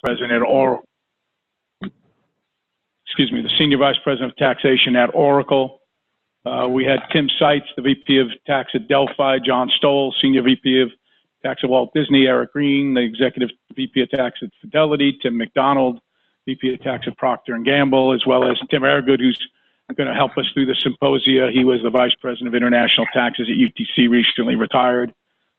President the Senior Vice President of Taxation at Oracle. We had Tim Seitz, the VP of Tax at Delphi, John Stoll, Senior VP of Tax at Walt Disney, Eric Green, the Executive VP of Tax at Fidelity, Tim McDonald, VP of Tax at Procter & Gamble, as well as Tim Aragood, who's going to help us through the Symposia. He was the Vice President of International Taxes at UTC, recently retired.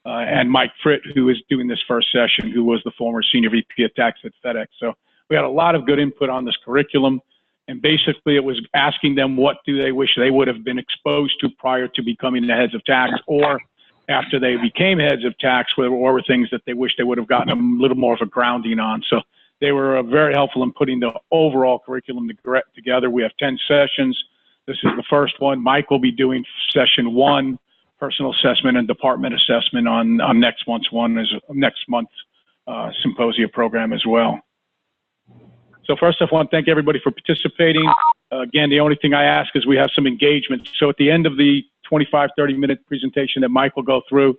And Mike Fritt, who is doing this first session, who was the former Senior VP of Tax at FedEx. So we had a lot of good input on this curriculum. And basically, it was asking them what do they wish they would have been exposed to prior to becoming the heads of tax, or after they became heads of tax, or were things that they wish they would have gotten a little more of a grounding on. So they were very helpful in putting the overall curriculum together. We have 10 sessions. This is the first one. Mike will be doing session 1, personal assessment and department assessment on next month's Symposia program as well. So first off, I want to thank everybody for participating. Again, the only thing I ask is we have some engagement. So at the end of the 25, 30-minute presentation that Mike will go through,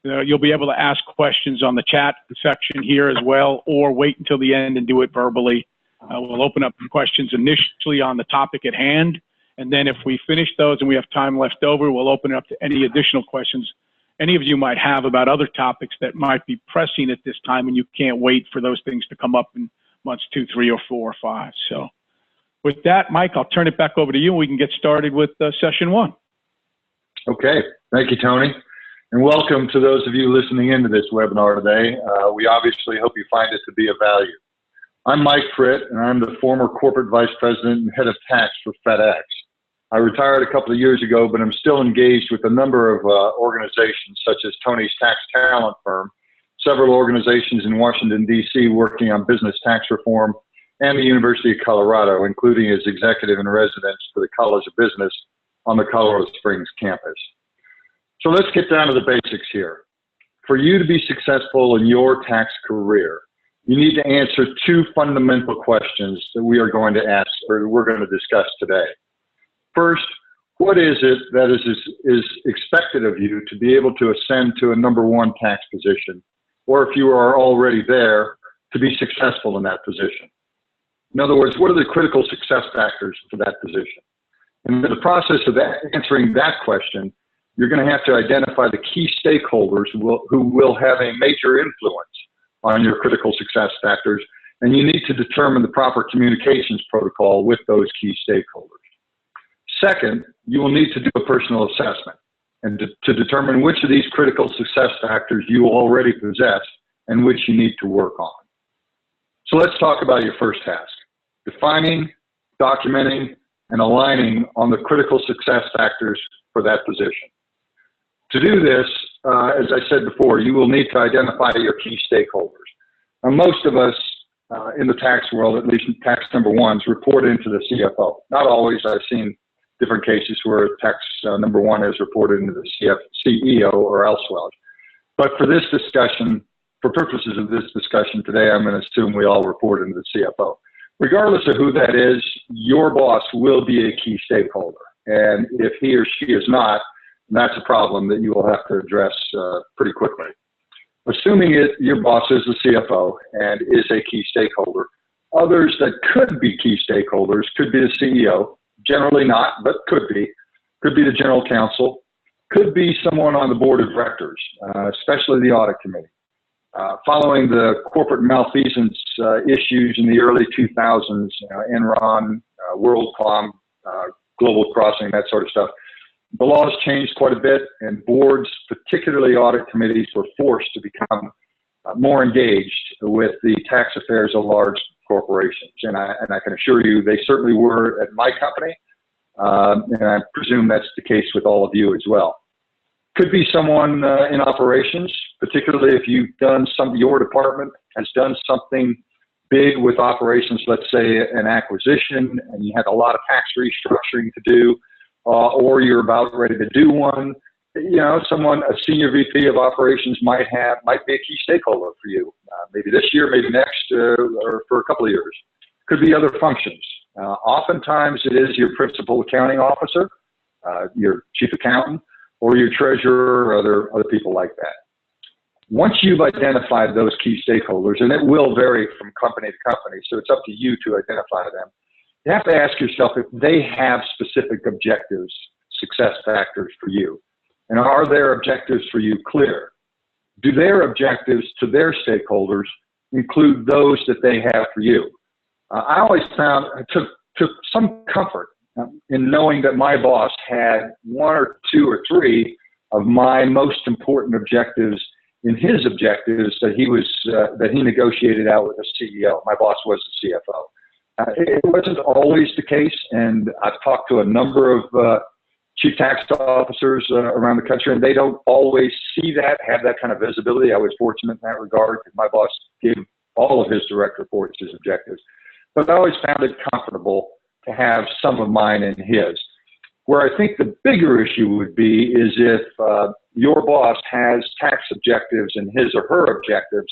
you'll be able to ask questions on the chat section here as well, or wait until the end and do it verbally. We'll open up questions initially on the topic at hand. And then if we finish those and we have time left over, we'll open it up to any additional questions any of you might have about other topics that might be pressing at this time and you can't wait for those things to come up in months 2, 3, or 4, or 5. So with that, Mike, I'll turn it back over to you and we can get started with session 1. Okay. Thank you, Tony. And welcome to those of you listening into this webinar today. We obviously hope you find it to be of value. I'm Mike Fritt, and I'm the former Corporate Vice President and Head of Tax for FedEx. I retired a couple of years ago, but I'm still engaged with a number of organizations such as Tony's TaxTalent firm, several organizations in Washington, D.C. working on business tax reform, and the University of Colorado, including as executive in residence for the College of Business on the Colorado Springs campus. So let's get down to the basics here. For you to be successful in your tax career, you need to answer 2 fundamental questions that we are going to ask, or we're going to discuss today. First, what is it that is expected of you to be able to ascend to a number 1 tax position, or if you are already there, to be successful in that position? In other words, what are the critical success factors for that position? And in the process of answering that question, you're going to have to identify the key stakeholders who will have a major influence on your critical success factors, and you need to determine the proper communications protocol with those key stakeholders. Second, you will need to do a personal assessment and to determine which of these critical success factors you already possess and which you need to work on. So let's talk about your first task: defining, documenting, and aligning on the critical success factors for that position. To do this, as I said before, you will need to identify your key stakeholders. Now, most of us in the tax world, at least tax number 1s, report into the CFO. Not always. I've seen different cases where tax number 1 is reported into the CEO or elsewhere. But for this discussion, for purposes of this discussion today, I'm going to assume we all report into the CFO. Regardless of who that is, your boss will be a key stakeholder. And if he or she is not, that's a problem that you will have to address pretty quickly. Assuming your boss is the CFO and is a key stakeholder, others that could be key stakeholders could be the CEO, generally not, but could be the general counsel, could be someone on the board of directors, especially the audit committee. Following the corporate malfeasance issues in the early 2000s, Enron, WorldCom, Global Crossing, that sort of stuff, the laws changed quite a bit, and boards, particularly audit committees, were forced to become more engaged with the tax affairs of large corporations. And I can assure you they certainly were at my company, and I presume that's the case with all of you as well. Could be someone in operations, particularly if your department has done something big with operations, let's say an acquisition, and you had a lot of tax restructuring to do, or you're about ready to do one. A senior VP of operations might be a key stakeholder for you, maybe this year, maybe next, or for a couple of years. Could be other functions. Oftentimes it is your principal accounting officer, your chief accountant, or your treasurer, or other people like that. Once you've identified those key stakeholders, and it will vary from company to company, so it's up to you to identify them, you have to ask yourself if they have specific objectives, success factors for you. And are their objectives for you clear? Do their objectives to their stakeholders include those that they have for you? I always found, I took some comfort in knowing that my boss had one or two or three of my most important objectives in his objectives that he negotiated out with the CEO. My boss was the CFO. It wasn't always the case, and I've talked to a number of chief tax officers around the country, and they don't always see that, have that kind of visibility. I was fortunate in that regard because my boss gave all of his direct reports his objectives. But I always found it comfortable to have some of mine in his. Where I think the bigger issue would be is if your boss has tax objectives and his or her objectives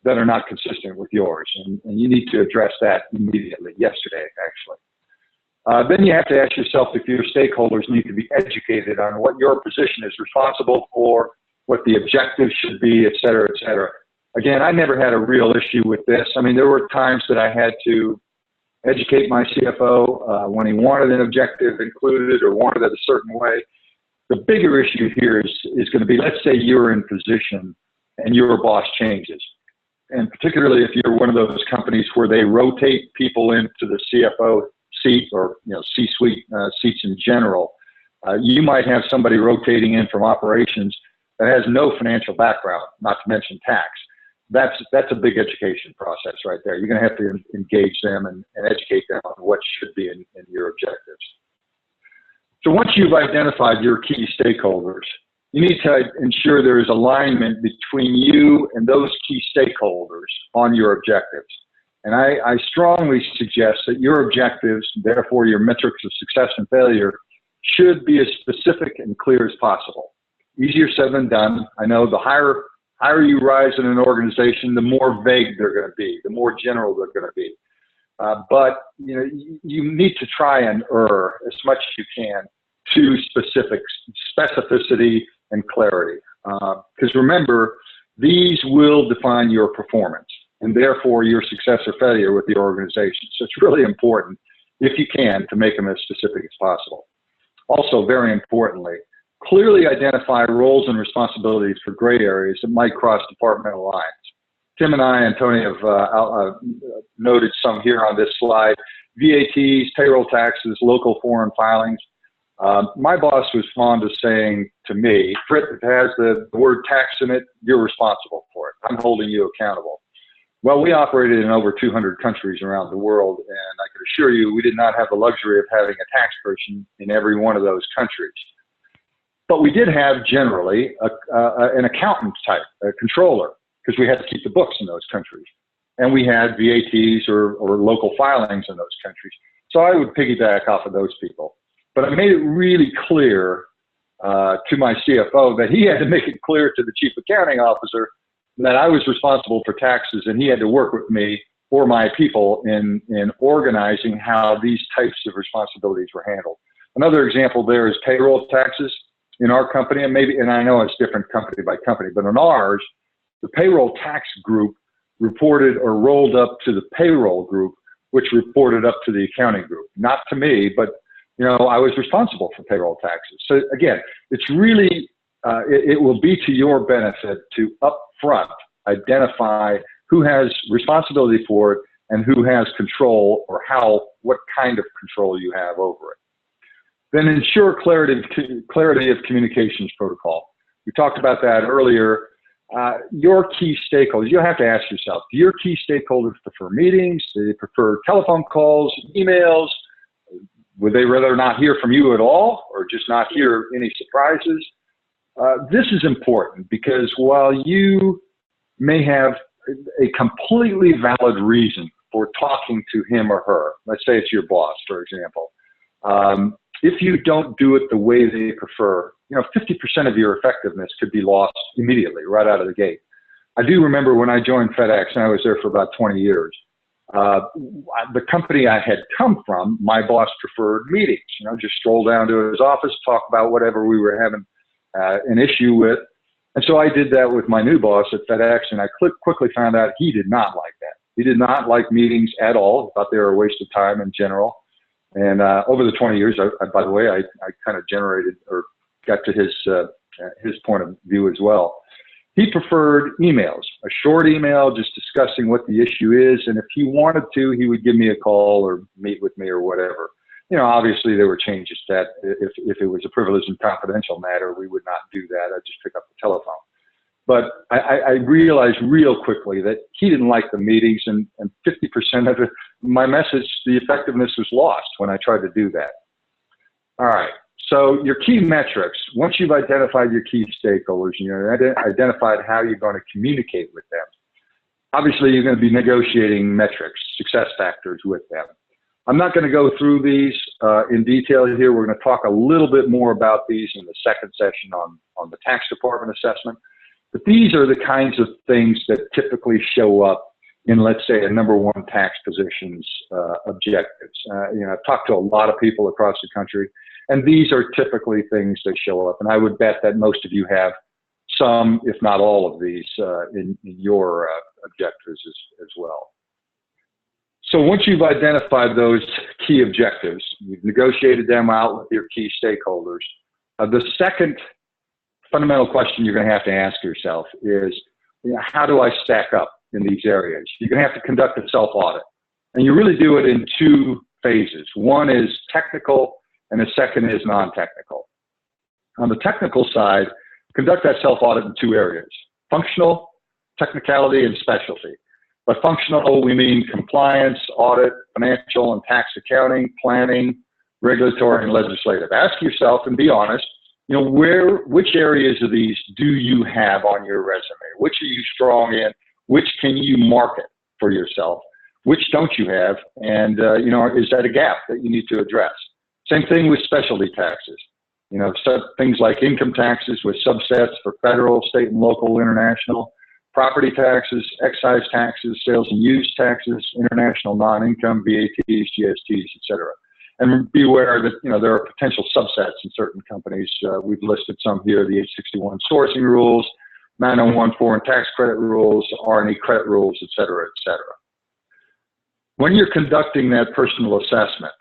that are not consistent with yours. And you need to address that immediately, yesterday, actually. Then you have to ask yourself if your stakeholders need to be educated on what your position is responsible for, what the objectives should be, et cetera, et cetera. Again, I never had a real issue with this. I mean, there were times that I had to educate my CFO when he wanted an objective included or wanted it a certain way. The bigger issue here is going to be, let's say you're in position and your boss changes. And particularly if you're one of those companies where they rotate people into the CFO seat or C-suite seats in general, you might have somebody rotating in from operations that has no financial background, not to mention tax. That's a big education process right there. You're going to have to engage them and educate them on what should be in your objectives. So once you've identified your key stakeholders, you need to ensure there is alignment between you and those key stakeholders on your objectives. And I strongly suggest that your objectives, therefore your metrics of success and failure, should be as specific and clear as possible. Easier said than done. I know the higher you rise in an organization, the more vague they're going to be, the more general they're going to be. But you need to try and err as much as you can to specificity and clarity. Because remember, these will define your performance and therefore your success or failure with the organization. So it's really important, if you can, to make them as specific as possible. Also, very importantly, clearly identify roles and responsibilities for gray areas that might cross departmental lines. Tim and I and Tony have noted some here on this slide: VATs, payroll taxes, local foreign filings. My boss was fond of saying to me, "Frit, if it has the word tax in it, you're responsible for it. I'm holding you accountable." Well, we operated in over 200 countries around the world, and I can assure you we did not have the luxury of having a tax person in every one of those countries. But we did have generally an accountant type, a controller, because we had to keep the books in those countries. And we had VATs or local filings in those countries. So I would piggyback off of those people. But I made it really clear to my CFO that he had to make it clear to the chief accounting officer that I was responsible for taxes and he had to work with me or my people in organizing how these types of responsibilities were handled. Another example there is payroll taxes. In our company, and I know it's different company by company, but in ours, the payroll tax group reported or rolled up to the payroll group, which reported up to the accounting group. Not to me, but I was responsible for payroll taxes. So again, it's really, it will be to your benefit to upfront identify who has responsibility for it and who has control or what kind of control you have over it. Then ensure clarity of communications protocol. We talked about that earlier. Your key stakeholders, you have to ask yourself, do your key stakeholders prefer meetings? Do they prefer telephone calls, emails? Would they rather not hear from you at all or just not hear any surprises? This is important because while you may have a completely valid reason for talking to him or her, let's say it's your boss, for example, if you don't do it the way they prefer, 50% of your effectiveness could be lost immediately, right out of the gate. I do remember when I joined FedEx, and I was there for about 20 years, the company I had come from, my boss preferred meetings, just stroll down to his office, talk about whatever we were having an issue with. And so I did that with my new boss at FedEx, and I quickly found out he did not like that. He did not like meetings at all. He thought they were a waste of time in general. And over the 20 years, by the way, I kind of generated or got to his point of view as well. He preferred emails, a short email just discussing what the issue is. And if he wanted to, he would give me a call or meet with me or whatever. You know, obviously there were changes to that. If it was a privileged and confidential matter, we would not do that. I'd just pick up the telephone. But I realized real quickly that he didn't like the meetings, and 50% of my message, the effectiveness was lost when I tried to do that. All right. So your key metrics, once you've identified your key stakeholders, and you've identified how you're going to communicate with them, obviously you're going to be negotiating metrics, success factors with them. I'm not going to go through these in detail here. We're going to talk a little bit more about these in the second session on the tax department assessment. But these are the kinds of things that typically show up in, let's say, a number one tax position's objectives. I've talked to a lot of people across the country, and these are typically things that show up. And I would bet that most of you have some, if not all of these, in your objectives as well. So once you've identified those key objectives, you've negotiated them out with your key stakeholders, the second fundamental question you're going to have to ask yourself is, how do I stack up in these areas? You're going to have to conduct a self-audit. And you really do it in two phases. One is technical, and the second is non-technical. On the technical side, conduct that self-audit in two areas: functional, technicality, and specialty. By functional, we mean compliance, audit, financial and tax accounting, planning, regulatory, and legislative. Ask yourself and be honest, which areas of these do you have on your resume? Which are you strong in? Which can you market for yourself? Which don't you have? And, is that a gap that you need to address? Same thing with specialty taxes. Things like income taxes with subsets for federal, state, and local, international, property taxes, excise taxes, sales and use taxes, international non-income, VATs, GSTs, et cetera. And be aware that, there are potential subsets in certain companies. We've listed some here: the 861 sourcing rules, 901 foreign tax credit rules, R&E credit rules, et cetera, et cetera. When you're conducting that personal assessment,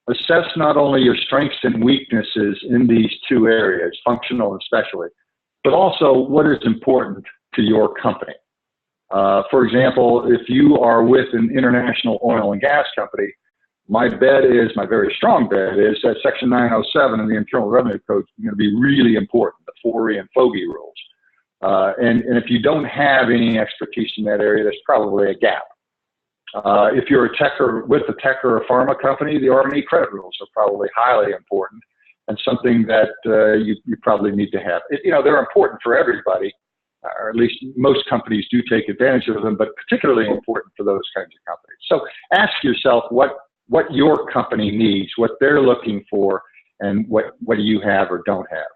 assess not only your strengths and weaknesses in these two areas, functional and specialty, but also what is important to your company. For example, if you are with an international oil and gas company, my very strong bet is that Section 907 in the Internal Revenue Code is going to be really important, the FORE and FOGI rules. And if you don't have any expertise in that area, there's probably a gap. If you're a tech or with a tech or a pharma company, the R&E credit rules are probably highly important and something that you probably need to have. They're important for everybody, or at least most companies do take advantage of them, but particularly important for those kinds of companies. So ask yourself what your company needs, what they're looking for, and what do you have or don't have.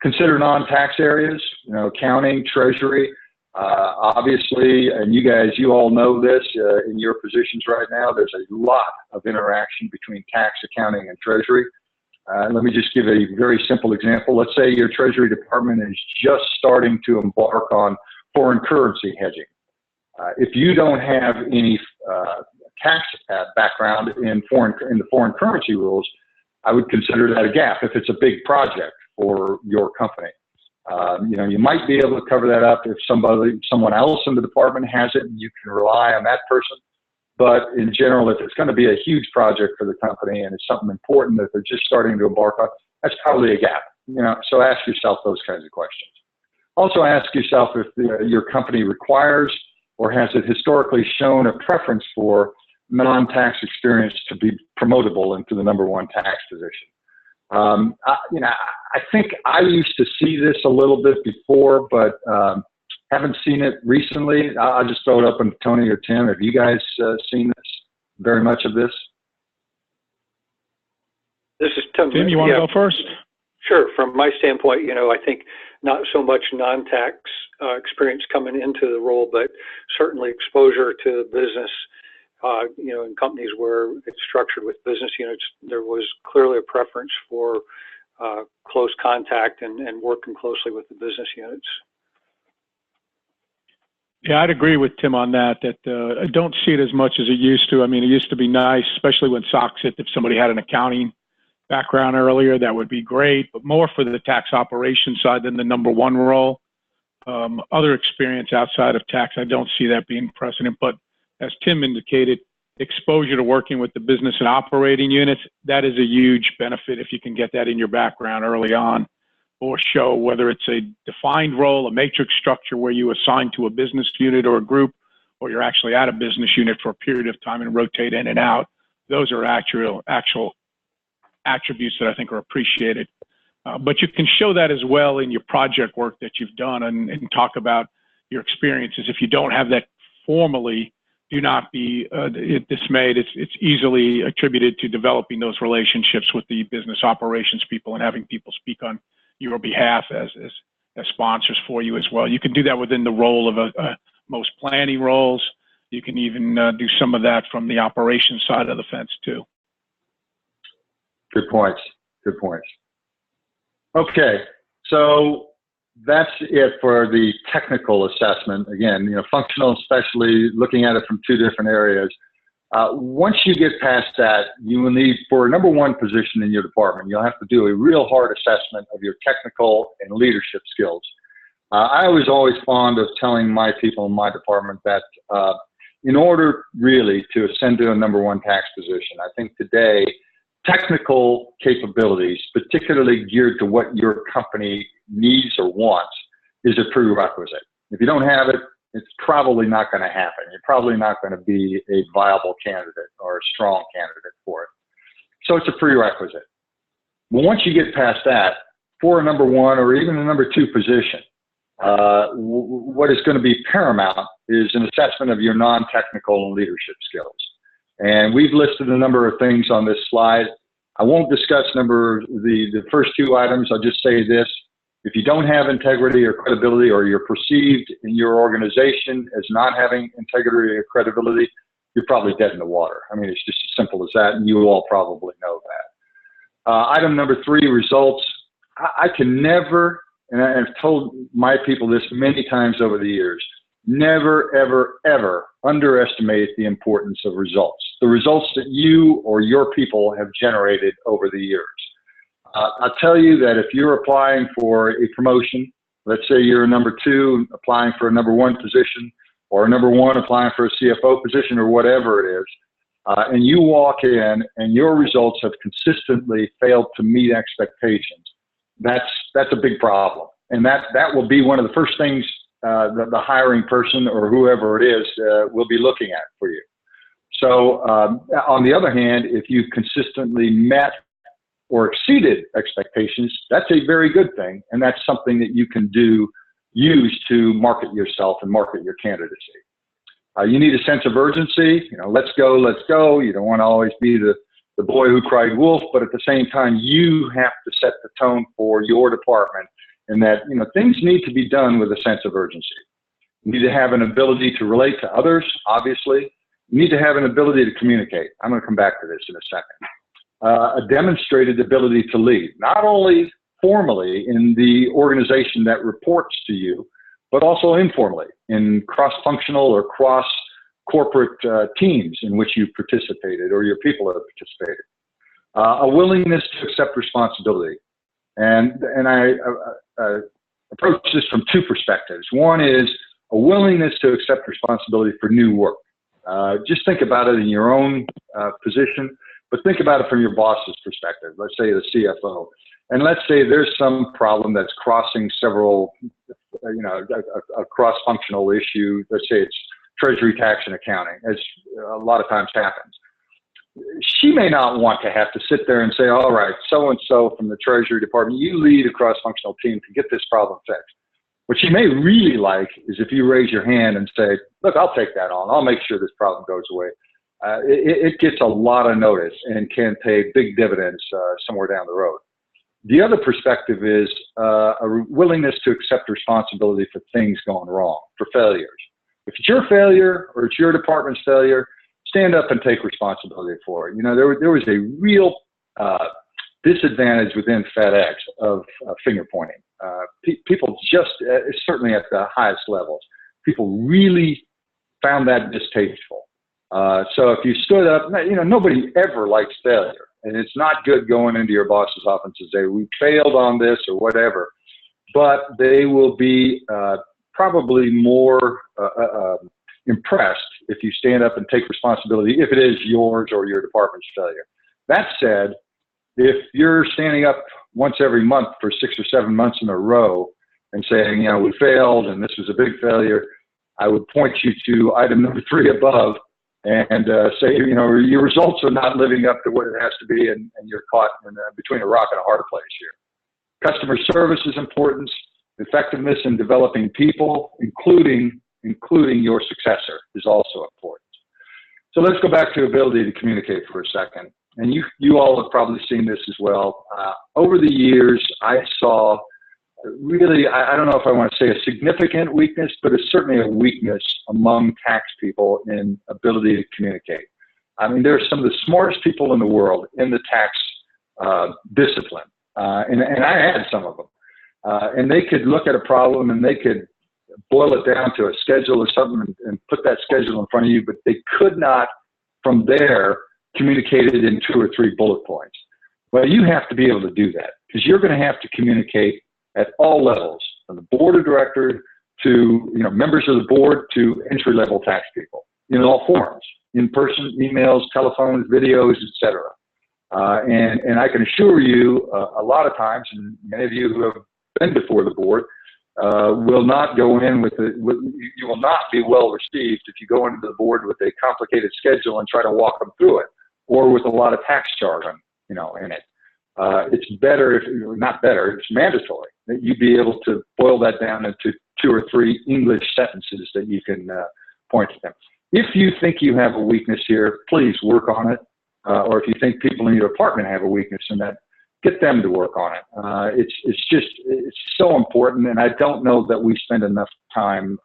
Consider non-tax areas, accounting, treasury. Obviously, and you all know this in your positions right now, there's a lot of interaction between tax, accounting, and treasury. Let me just give a very simple example. Let's say your Treasury Department is just starting to embark on foreign currency hedging. If you don't have any tax background in the foreign currency rules, I would consider that a gap if it's a big project for your company. You might be able to cover that up if someone else in the department has it, and you can rely on that person. But in general, if it's going to be a huge project for the company and it's something important that they're just starting to embark on, that's probably a gap. So ask yourself those kinds of questions. Also ask yourself if your company requires or has it historically shown a preference for non-tax experience to be promotable into the number one tax position. I think I used to see this a little bit before, but haven't seen it recently. I'll just throw it up on Tony or Tim. Have you guys seen this, very much of this? This is Tim. Tim, you want to go first? Sure. From my standpoint, I think not so much non-tax experience coming into the role, but certainly exposure to business. In companies where it's structured with business units, there was clearly a preference for close contact and working closely with the business units. Yeah, I'd agree with Tim on that, I don't see it as much as it used to. I mean, it used to be nice, especially when SOX hit, if somebody had an accounting background earlier, that would be great, but more for the tax operations side than the number one role. Other experience outside of tax, I don't see that being precedent, but as Tim indicated, exposure to working with the business and operating units, that is a huge benefit if you can get that in your background early on, or show whether it's a defined role, a matrix structure where you assign to a business unit or a group, or you're actually at a business unit for a period of time and rotate in and out. Those are actual attributes that I think are appreciated. But you can show that as well in your project work that you've done and talk about your experiences. If you don't have that formally, do not be dismayed. It's easily attributed to developing those relationships with the business operations people and having people speak on your behalf as sponsors for you as well. You can do that within the role of most planning roles. You can even do some of that from the operations side of the fence too. Good points. Good points. Okay, so that's it for the technical assessment. Again, functional, especially looking at it from two different areas. Once you get past that, you will need, for a number one position in your department, you'll have to do a real hard assessment of your technical and leadership skills. I was always fond of telling my people in my department that in order really to ascend to a number one tax position, I think today, technical capabilities, particularly geared to what your company needs or wants, is a prerequisite. If you don't have it, it's probably not going to happen. You're probably not going to be a viable candidate or a strong candidate for it. So it's a prerequisite. But once you get past that, for a number one or even a number two position, what is going to be paramount is an assessment of your non-technical and leadership skills. And we've listed a number of things on this slide. I won't discuss the first two items. I'll just say this. If you don't have integrity or credibility, or you're perceived in your organization as not having integrity or credibility, you're probably dead in the water. I mean, it's just as simple as that, and you all probably know that. Item number three, results. I can never, and I've told my people this many times over the years, never, ever, ever underestimate the importance of results. The results that you or your people have generated over the years. I'll tell you that if you're applying for a promotion, let's say you're a number two applying for a number one position, or a number one applying for a CFO position, or whatever it is, and you walk in and your results have consistently failed to meet expectations, that's a big problem. And that will be one of the first things the hiring person or whoever it is will be looking at for you. So on the other hand, if you've consistently met or exceeded expectations, that's a very good thing. And that's something that you can use to market yourself and market your candidacy. You need a sense of urgency. Let's go, let's go. You don't want to always be the boy who cried wolf, but at the same time, you have to set the tone for your department, and that, things need to be done with a sense of urgency. You need to have an ability to relate to others, obviously. You need to have an ability to communicate. I'm going to come back to this in a second. A demonstrated ability to lead, not only formally in the organization that reports to you, but also informally in cross-functional or cross-corporate teams in which you've participated or your people have participated. A willingness to accept responsibility. And I approach this from two perspectives. One is a willingness to accept responsibility for new work. Just think about it in your own position, but think about it from your boss's perspective. Let's say the CFO. And let's say there's some problem that's crossing several, a cross-functional issue. Let's say it's treasury, tax, and accounting, as a lot of times happens. She may not want to have to sit there and say, all right, so-and-so from the Treasury Department, you lead a cross-functional team to get this problem fixed. What she may really like is if you raise your hand and say, look, I'll take that on. I'll make sure this problem goes away. It gets a lot of notice and can pay big dividends somewhere down the road. The other perspective is a willingness to accept responsibility for things going wrong, for failures. If it's your failure or it's your department's failure, stand up and take responsibility for it. There was a real disadvantage within FedEx of finger pointing. People just, certainly at the highest levels, people really found that distasteful. So if you stood up, nobody ever likes failure. And it's not good going into your boss's office and say, we failed on this or whatever. But they will be probably more impressed if you stand up and take responsibility, if it is yours or your department's failure. That said, if you're standing up once every month for 6 or 7 months in a row and saying, we failed and this was a big failure, I would point you to item number 3 above and say, your results are not living up to what it has to be, and you're caught between a rock and a hard place here. Customer service is important. Effectiveness in developing people, including your successor, is also important. So let's go back to ability to communicate for a second. And you all have probably seen this as well. Over the years, I saw really, I don't know if I want to say a significant weakness, but it's certainly a weakness among tax people in ability to communicate. I mean, there are some of the smartest people in the world in the tax discipline, and I had some of them. And they could look at a problem and they could boil it down to a schedule or something and put that schedule in front of you, but they could not, from there, communicate it in 2 or 3 bullet points. Well, you have to be able to do that because you're going to have to communicate at all levels, from the board of directors to members of the board to entry-level tax people in all forms, in person, emails, telephones, videos, etc. And I can assure you, a lot of times, and many of you who have been before the board will not go in you will not be well received if you go into the board with a complicated schedule and try to walk them through it, or with a lot of tax jargon, in it. It's better, it's mandatory that you be able to boil that down into 2 or 3 English sentences that you can point to them. If you think you have a weakness here, please work on it. Or if you think people in your department have a weakness in that, get them to work on it. It's so important, and I don't know that we spend enough time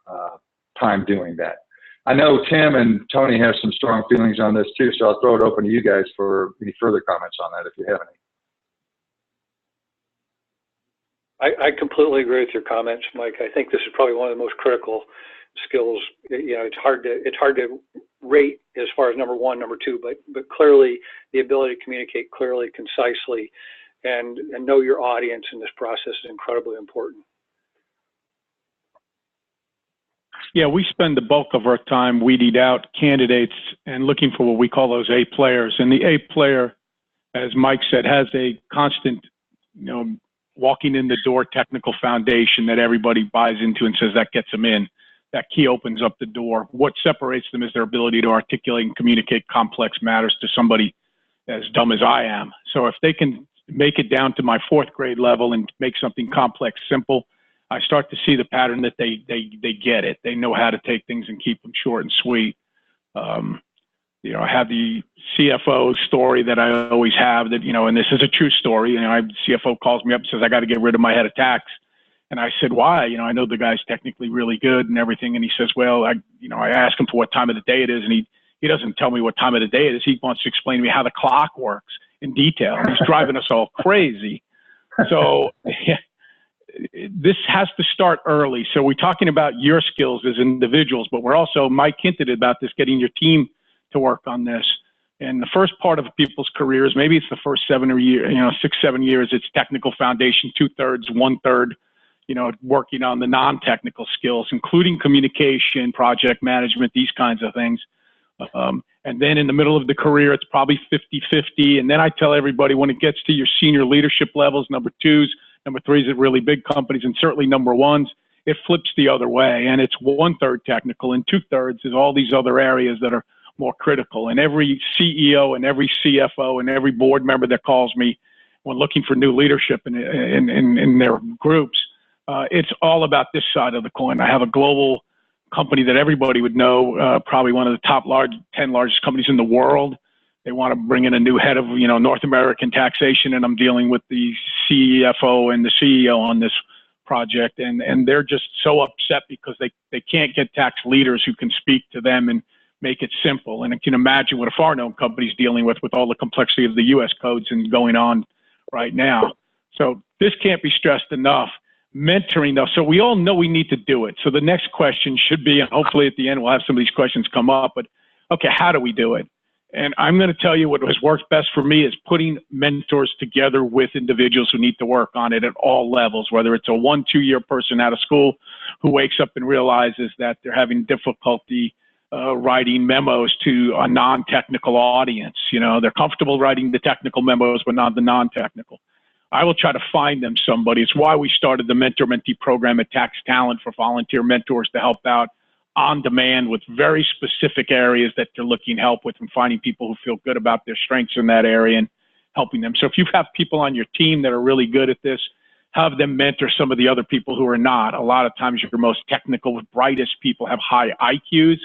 doing that. I know Tim and Tony have some strong feelings on this too, so I'll throw it open to you guys for any further comments on that if you have any. I completely agree with your comments, Mike. I think this is probably one of the most critical skills. It's hard to rate as far as number 1, number 2, but clearly the ability to communicate clearly, concisely, and know your audience in this process is incredibly important. Yeah, we spend the bulk of our time weeding out candidates and looking for what we call those A players. And the A player, as Mike said, has a constant, walking in the door technical foundation that everybody buys into and says that gets them in. That key opens up the door. What separates them is their ability to articulate and communicate complex matters to somebody as dumb as I am. So if they can make it down to my 4th grade level and make something complex simple, I start to see the pattern that they get it. They know how to take things and keep them short and sweet. I have the CFO story that I always have that, and this is a true story. CFO calls me up and says, I got to get rid of my head of tax. And I said, why? I know the guy's technically really good and everything. And he says, well, I asked him for what time of the day it is. And he doesn't tell me what time of the day it is. He wants to explain to me how the clock works in detail. And he's driving us all crazy. So this has to start early. So we're talking about your skills as individuals, but we're also, Mike hinted about this, getting your team to work on this. And the first part of people's careers, maybe it's the first 6, 7 years, it's technical foundation, 2/3, 1/3, working on the non-technical skills, including communication, project management, these kinds of things. And then in the middle of the career, it's probably 50-50. And then I tell everybody when it gets to your senior leadership levels, number 2s, number 3s at really big companies, and certainly number 1s, it flips the other way. And it's 1/3 technical and 2/3 is all these other areas that are more critical. And every CEO and every CFO and every board member that calls me when looking for new leadership in their groups, it's all about this side of the coin. I have a global company that everybody would know, probably one of the top 10 largest companies in the world. They want to bring in a new head of, North American taxation, and I'm dealing with the CFO and the CEO on this project, and they're just so upset because they can't get tax leaders who can speak to them and make it simple. And I can imagine what a far-known company is dealing with all the complexity of the U.S. codes and going on right now. So this can't be stressed enough. mentoring though, so we all know we need to do it. So the next question should be, and hopefully at the end we'll have some of these questions come up, but okay, how do we do it? And I'm going to tell you what has worked best for me is putting mentors together with individuals who need to work on it at all levels, whether it's a 1-2 year person out of school who wakes up and realizes that they're having difficulty writing memos to a non-technical audience. You know, they're comfortable writing the technical memos, but not the non-technical. I will try to find them somebody. It's why we started the mentor-mentee program at TaxTalent for volunteer mentors to help out on demand with very specific areas that they're looking help with, and finding people who feel good about their strengths in that area and helping them. So if you have people on your team that are really good at this, have them mentor some of the other people who are not. A lot of times your most technical, brightest people have high IQs,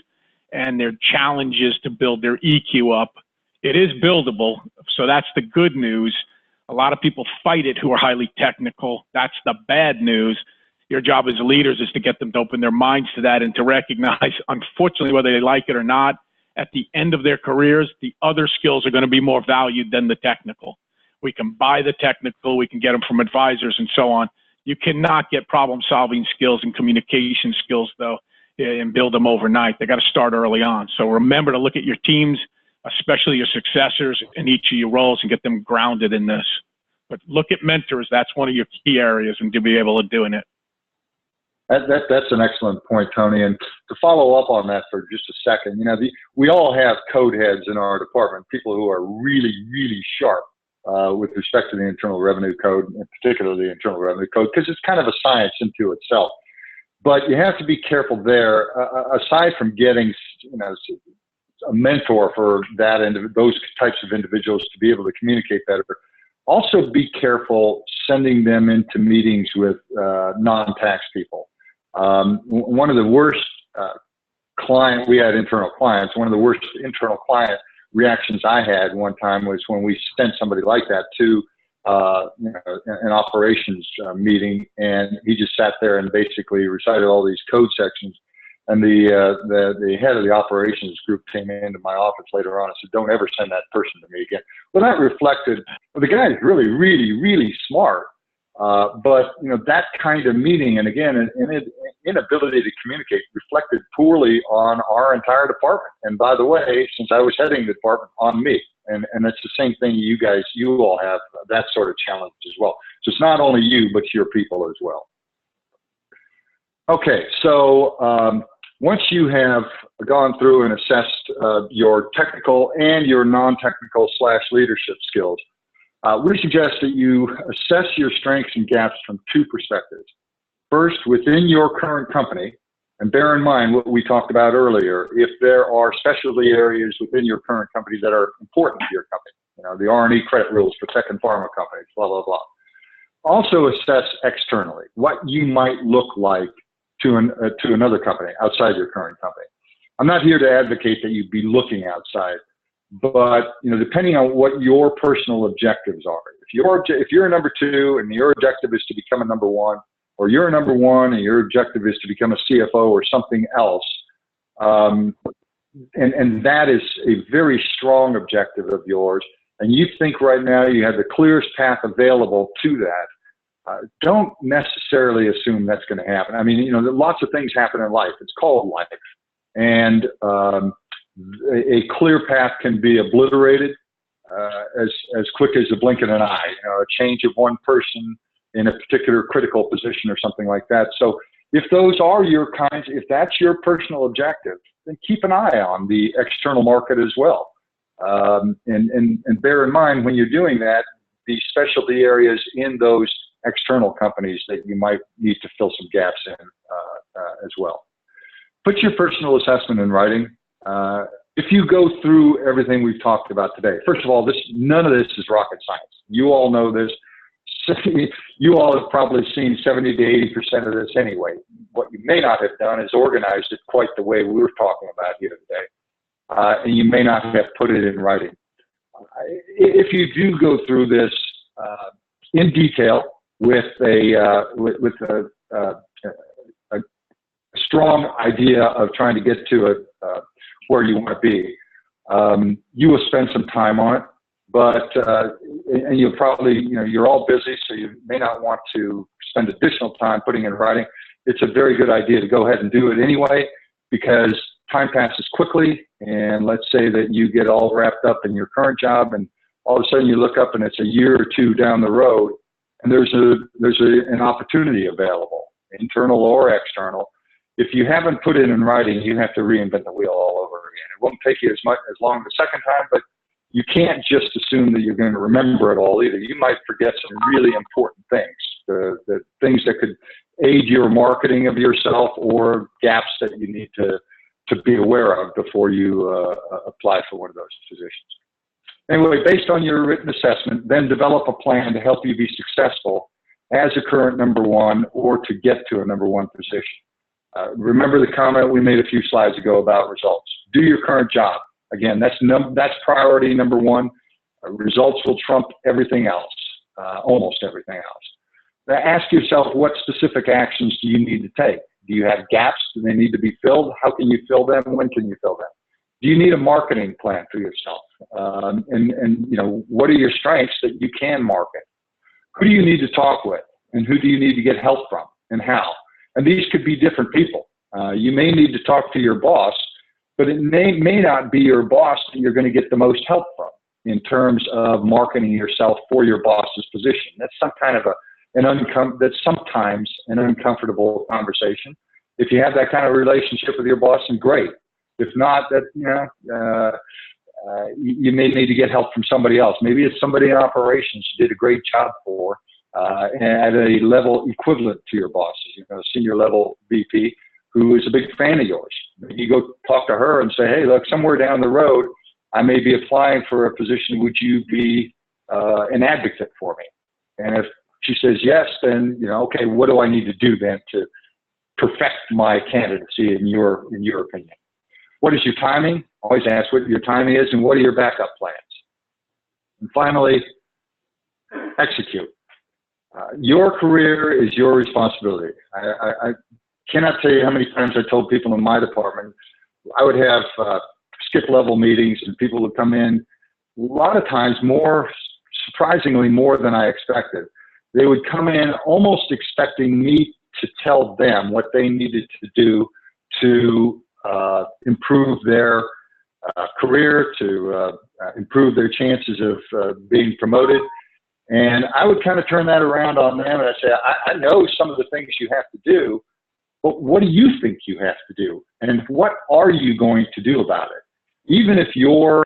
and their challenge is to build their EQ up. It is buildable, so that's the good news. A lot of people fight it who are highly technical. That's the bad news. Your job as leaders is to get them to open their minds to that and to recognize, unfortunately, whether they like it or not, at the end of their careers, the other skills are going to be more valued than the technical. We can buy the technical, we can get them from advisors and so on. You cannot get problem-solving skills and communication skills, though, and build them overnight. They got to start early on. So remember to look at your teams, especially your successors in each of your roles, and get them grounded in this. But look at mentors. That's one of your key areas, and to be able to doing it. That's an excellent point, Tony. And to follow up on that for just a second, you know, we all have code heads in our department, people who are really, really sharp with respect to the Internal Revenue Code, and particularly the Internal Revenue Code, because it's kind of a science into itself. But you have to be careful there. Aside from getting, you know, a mentor for that and those types of individuals to be able to communicate better, also be careful sending them into meetings with non-tax people. One of the worst we had internal clients, one of the worst internal client reactions I had one time was when we sent somebody like that to you know, an operations meeting, and he just sat there and basically recited all these code sections. And the head of the operations group came into my office later on and said, "Don't ever send that person to me again." Well, that reflected, well, the guy is really, really, really smart. But, you know, that kind of meeting, and again, an inability to communicate reflected poorly on our entire department. And by the way, since I was heading the department, on me. And it's the same thing you all have that sort of challenge as well. So it's not only you, but your people as well. Okay, so once you have gone through and assessed your technical and your non-technical / leadership skills, we suggest that you assess your strengths and gaps from two perspectives. First, within your current company, and bear in mind what we talked about earlier, if there are specialty areas within your current company that are important to your company, you know, the R&E credit rules for tech and pharma companies, blah, blah, blah. Also assess externally what you might look like to another company outside your current company. I'm not here to advocate that you be looking outside, but, you know, depending on what your personal objectives are, if you're a number 2 and your objective is to become a number 1, or you're a number 1 and your objective is to become a CFO or something else, and that is a very strong objective of yours, and you think right now you have the clearest path available to that, don't necessarily assume that's going to happen. I mean, you know, lots of things happen in life. It's called life. And a clear path can be obliterated as quick as the blink of an eye. You know, a change of one person in a particular critical position or something like that. So if those are your kinds, if that's your personal objective, then keep an eye on the external market as well. And bear in mind when you're doing that, the specialty areas in those external companies that you might need to fill some gaps in as well. Put your personal assessment in writing. If you go through everything we've talked about today, first of all, none of this is rocket science. You all know this. You all have probably seen 70 to 80% of this anyway. What you may not have done is organized it quite the way we're talking about here today. And you may not have put it in writing. If you do go through this in detail with a strong idea of trying to get to where you want to be, you will spend some time on it. But and you'll probably, you're all busy, so you may not want to spend additional time putting in writing. It's a very good idea to go ahead and do it anyway, because time passes quickly. And let's say that you get all wrapped up in your current job, and all of a sudden you look up and it's a year or two down the road, and there's an opportunity available, internal or external. If you haven't put it in writing, you have to reinvent the wheel all over again. It won't take you as long the second time, but you can't just assume that you're going to remember it all either. You might forget some really important things, the things that could aid your marketing of yourself, or gaps that you need to be aware of before you apply for one of those positions. Anyway, based on your written assessment, then develop a plan to help you be successful as a current number one, or to get to a number one position. Remember the comment we made a few slides ago about results. Do your current job. Again, that's priority number one. Results will trump everything else, almost everything else. Now ask yourself, what specific actions do you need to take? Do you have gaps? Do they need to be filled? How can you fill them? When can you fill them? Do you need a marketing plan for yourself? What are your strengths that you can market? Who do you need to talk with? And who do you need to get help from, and how? And these could be different people. You may need to talk to your boss, but it may not be your boss that you're going to get the most help from in terms of marketing yourself for your boss's position. That's some kind of that's sometimes an uncomfortable conversation. If you have that kind of relationship with your boss, then great. If not, you may need to get help from somebody else. Maybe it's somebody in operations you did a great job for at a level equivalent to your boss's, senior level VP, who is a big fan of yours. You go talk to her and say, hey, look, somewhere down the road, I may be applying for a position. Would you be an advocate for me? And if she says yes, then, okay, what do I need to do then to perfect my candidacy in your opinion? What is your timing? Always ask what your timing is, and what are your backup plans? And finally, execute. Your career is your responsibility. I cannot tell you how many times I told people in my department, I would have skip level meetings, and people would come in, a lot of times surprisingly more than I expected. They would come in almost expecting me to tell them what they needed to do to improve their career, to improve their chances of being promoted. And I would kind of turn that around on them, and I say, I know some of the things you have to do, but what do you think you have to do? And what are you going to do about it? Even if your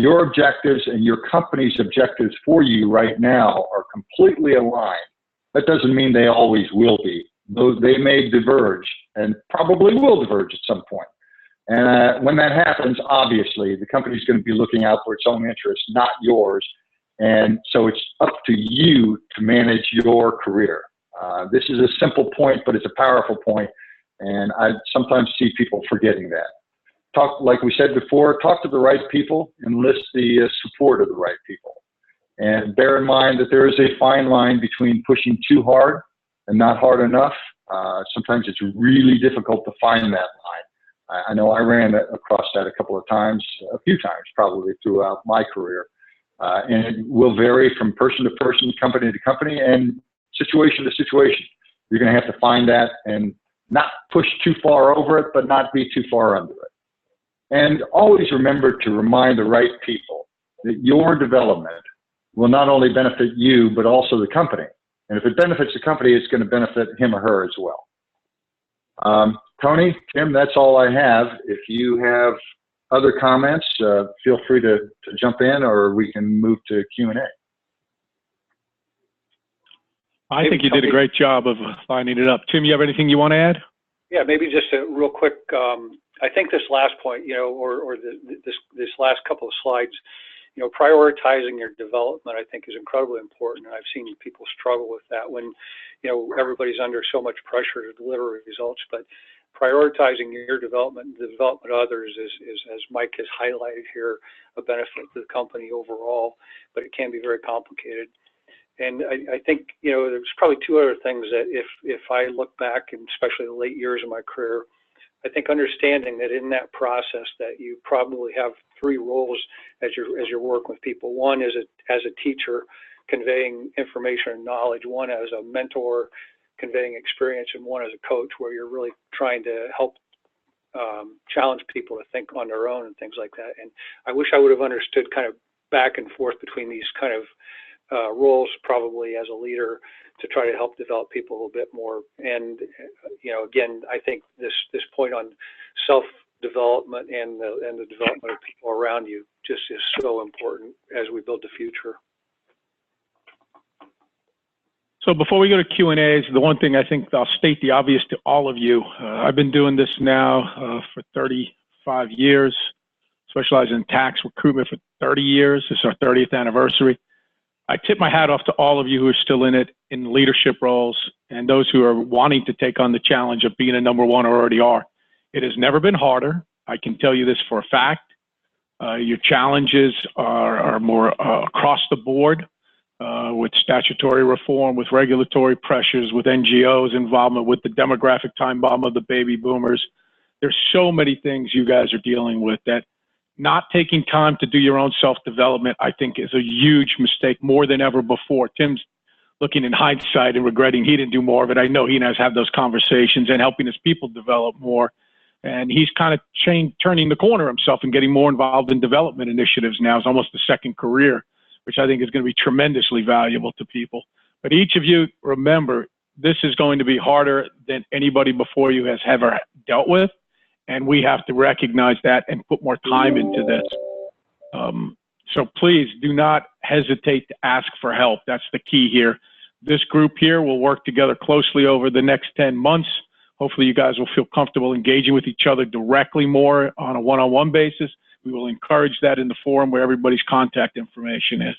objectives and your company's objectives for you right now are completely aligned, that doesn't mean they always will be. Though they may diverge, and probably will diverge at some point. And when that happens, obviously, the company's going to be looking out for its own interests, not yours. And so it's up to you to manage your career. This is a simple point, but it's a powerful point, and I sometimes see people forgetting that. Like we said before, talk to the right people, enlist the support of the right people. And bear in mind that there is a fine line between pushing too hard and not hard enough. Sometimes it's really difficult to find that line. I know I ran across that a few times probably throughout my career. And it will vary from person to person, company to company, and situation to situation. You're going to have to find that and not push too far over it, but not be too far under it. And always remember to remind the right people that your development will not only benefit you, but also the company. And if it benefits the company, it's going to benefit him or her as well. Tony, Tim, that's all I have. If you have other comments, feel free to jump in, or we can move to Q&A. I think you did a great job of lining it up. Tim, you have anything you want to add? Yeah, maybe just a real quick. I think this last point, this last couple of slides, prioritizing your development, I think, is incredibly important. And I've seen people struggle with that when, everybody's under so much pressure to deliver results. But prioritizing your development, the development of others is, as Mike has highlighted here, a benefit to the company overall. But it can be very complicated. And I think, there's probably two other things that if I look back, and especially the late years of my career, I think understanding that in that process that you probably have three roles as you're working with people. One is as a teacher, conveying information and knowledge. One as a mentor, conveying experience, and one as a coach, where you're really trying to help challenge people to think on their own and things like that. And I wish I would have understood kind of back and forth between these kind of roles, probably as a leader, to try to help develop people a little bit more. And again, I think this point on self-development and the development of people around you just is so important as we build the future. So before we go to Q&As, the one thing I think I'll state the obvious to all of you. I've been doing this now for 35 years, specializing in tax recruitment for 30 years. This is our 30th anniversary. I tip my hat off to all of you who are still in it, in leadership roles, and those who are wanting to take on the challenge of being a number one or already are. It has never been harder. I can tell you this for a fact. Your challenges are more across the board. With statutory reform, with regulatory pressures, with NGOs involvement, with the demographic time bomb of the baby boomers. There's so many things you guys are dealing with that not taking time to do your own self-development, I think, is a huge mistake more than ever before. Tim's looking in hindsight and regretting he didn't do more of it. I know he and I have those conversations and helping his people develop more. And he's kind of turning the corner himself and getting more involved in development initiatives now. It's almost a second career, which I think is going to be tremendously valuable to people. But each of you, remember, this is going to be harder than anybody before you has ever dealt with, and we have to recognize that and put more time into this. So please do not hesitate to ask for help. That's the key here. This group here will work together closely over the next 10 months. Hopefully you guys will feel comfortable engaging with each other directly more on a one-on-one basis. We will encourage that in the forum where everybody's contact information is.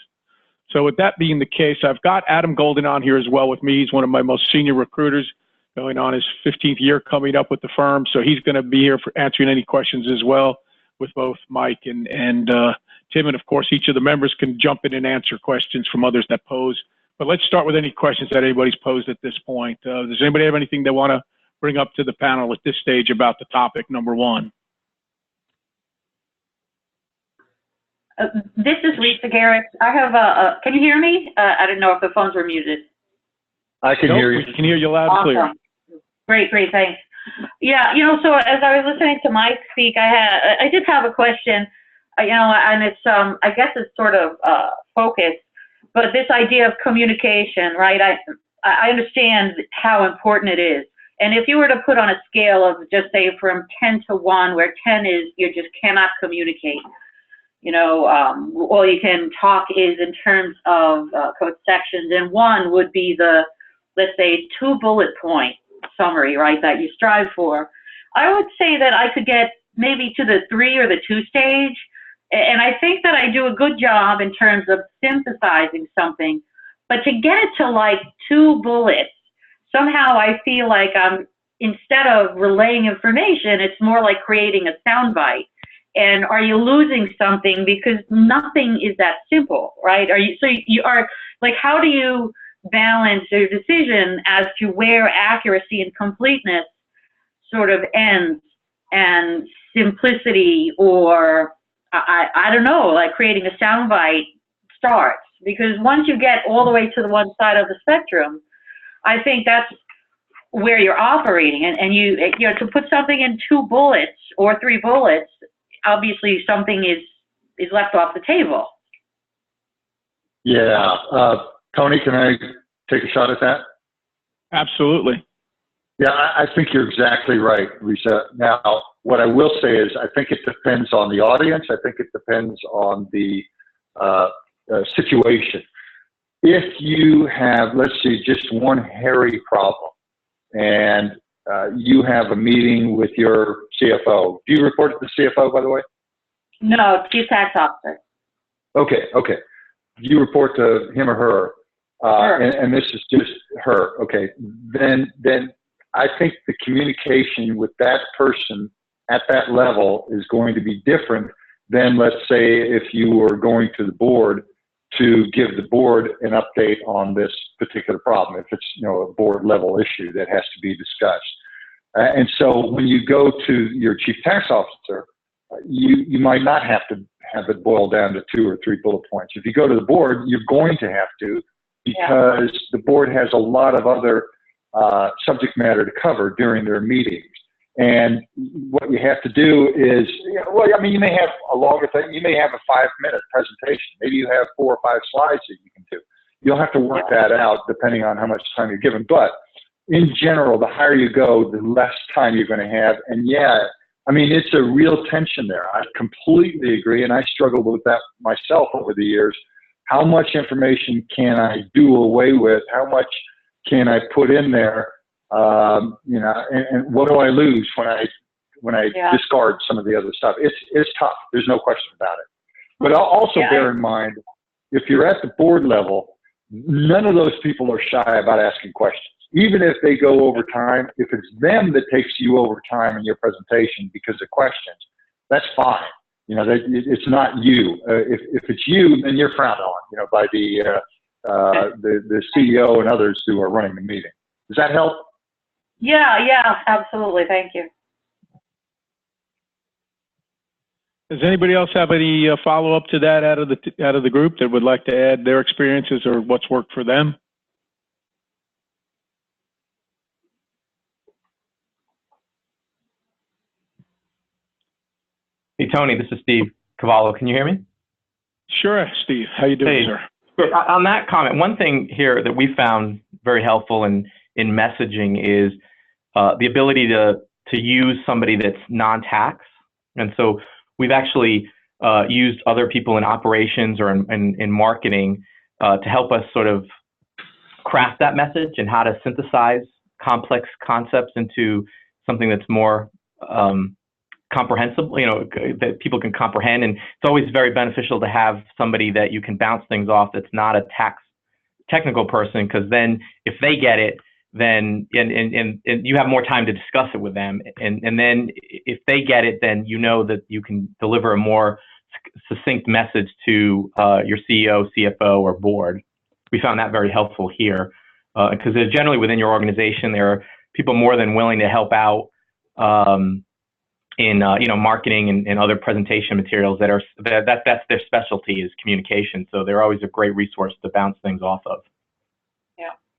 So with that being the case, I've got Adam Golden on here as well with me. He's one of my most senior recruiters, going on his 15th year coming up with the firm. So he's going to be here for answering any questions as well with both Mike and Tim. And of course, each of the members can jump in and answer questions from others that pose. But let's start with any questions that anybody's posed at this point. Does anybody have anything they want to bring up to the panel at this stage about the topic, number one? This is Lisa Garrett. I have can you hear me? I didn't know if the phones were muted. I can hear you. We can hear you loud and clear. Great, thanks. Yeah, so as I was listening to Mike speak, I did have a question, and it's, I guess it's sort of focused, but this idea of communication, right? I understand how important it is. And if you were to put on a scale of just say from 10 to 1, where 10 is you just cannot communicate, all you can talk is in terms of code sections, and 1 would be the, let's say, 2 bullet point summary, right, that you strive for. I would say that I could get maybe to the 3 or the 2 stage, and I think that I do a good job in terms of synthesizing something, but to get it to like 2 bullets, somehow I feel like instead of relaying information, it's more like creating a soundbite. And are you losing something because nothing is that simple, right? You are like, how do you balance your decision as to where accuracy and completeness sort of ends and simplicity, or I don't know, like creating a soundbite starts? Because once you get all the way to the one side of the spectrum, I think that's where you're operating. And you to put something in 2 bullets or 3 bullets, obviously something is left off the table. Yeah. Tony, can I take a shot at that? Absolutely. Yeah, I think you're exactly right, Lisa. Now, what I will say is I think it depends on the audience. I think it depends on the situation. If you have, let's see, just one hairy problem and you have a meeting with your CFO. Do you report to the CFO, by the way? No, Chief Tax Officer. Okay. You report to him or her, Her. and this is just her. Okay, then I think the communication with that person at that level is going to be different than, let's say, if you were going to the board to give the board an update on this particular problem, if it's a board level issue that has to be discussed. And so when you go to your chief tax officer, you might not have to have it boiled down to 2 or 3 bullet points. If you go to the board, you're going to have to, because the board has a lot of other subject matter to cover during their meetings. And what you have to do is, well, I mean, you may have a longer thing. You may have a 5-minute presentation. Maybe you have 4 or 5 slides that you can do. You'll have to work that out depending on how much time you're given. But in general, the higher you go, the less time you're going to have. And I mean, it's a real tension there. I completely agree. And I struggled with that myself over the years. How much information can I do away with? How much can I put in there? You know, and what do I lose when I discard some of the other stuff? It's tough. There's no question about it. But I'll also bear in mind, if you're at the board level, none of those people are shy about asking questions. Even if they go over time, if it's them that takes you over time in your presentation because of questions, that's fine. You know, it's not you. If it's you, then you're frowned on, you know, by the CEO and others who are running the meeting. Does that help? Yeah, absolutely. Thank you. Does anybody else have any follow-up to that out of the group that would like to add their experiences or what's worked for them? Hey, Tony, this is Steve Cavallo. Can you hear me? Sure, Steve. How you doing, sir? Good. On that comment, one thing here that we found very helpful in messaging is the ability to use somebody that's non-tax. And so we've actually used other people in operations or in marketing to help us sort of craft that message and how to synthesize complex concepts into something that's more comprehensible, you know, that people can comprehend. And it's always very beneficial to have somebody that you can bounce things off that's not a tax technical person, because then if they get it, then and you have more time to discuss it with them. And then if they get it, then you know that you can deliver a more succinct message to your CEO, CFO, or board. We found that very helpful here because generally within your organization, there are people more than willing to help out in you know, marketing and other presentation materials that's their specialty, is communication. So they're always a great resource to bounce things off of.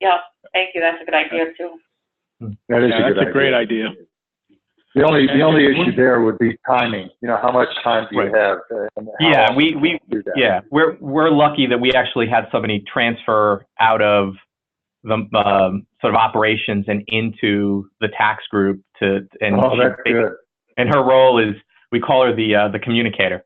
Yeah. Thank you. That's a good idea too. That is that's a great idea. The only issue there would be timing. You know, how much time do you have? We're lucky that we actually had somebody transfer out of the sort of operations and into the tax group that's good. And her role is, we call her the communicator.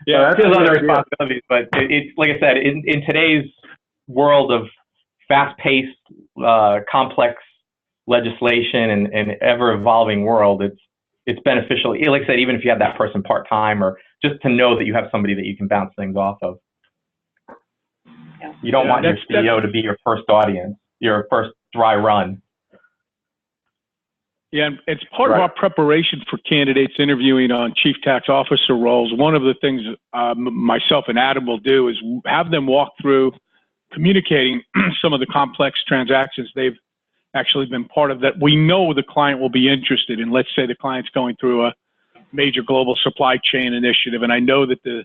Yeah, there's other responsibilities, but it's like I said, in today's world of fast-paced, complex legislation and ever-evolving world, it's beneficial. Like I said, even if you have that person part-time, or just to know that you have somebody that you can bounce things off of. You don't want your CEO to be your first audience, your first dry run. Yeah, it's part of our preparation for candidates interviewing on chief tax officer roles. One of the things myself and Adam will do is have them walk through communicating some of the complex transactions they've actually been part of that we know the client will be interested in. Let's say the client's going through a major global supply chain initiative, and I know that the